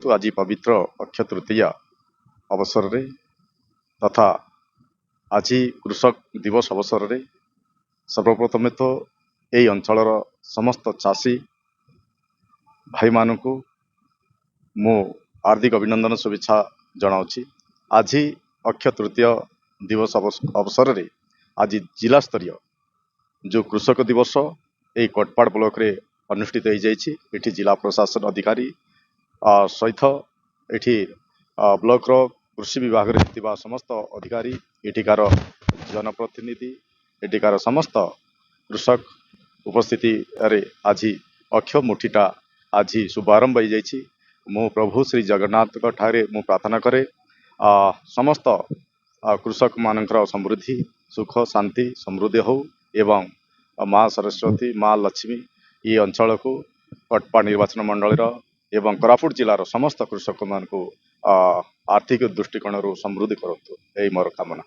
ଯେହେतु आज पवित्र अक्षय तृतीया अवसर रे तथा आज कृषक दिवस अवसर रे सर्वप्रथमे तो यही अंचल समस्त चाषी भाई मानू मु हार्दिक अभिनंदन शुभेच्छा जनावि। आज अक्षय तृतीय दिवस अवसर रे आज जिला स्तरीय जो कृषक दिवस यही कोटपाड़ ब्लॉक रे अनुष्ठित हो जाइए। जिला प्रशासन अधिकारी सहित एठी ब्लॉक रो कृषि विभाग रे थिबा समस्त अधिकारी एठिकार जनप्रतिनिधि एठिकार समस्त कृषक उपस्थिति रे आज अक्षय मुठीटा आज शुभारंभ हो जाइए। मु प्रभु श्री जगन्नाथ ठारे मु प्रार्थना करे समस्त कृषक मानकर समृद्धि सुख शांति समृद्धि हो एवं माँ सरस्वती माँ लक्ष्मी ये अंचल को कटपा निर्वाचन मंडल एवं कोरापुट जिलार समस्त कृषक मान आर्थिक दृष्टिकोण समृद्धि करतु यही मोर कामना।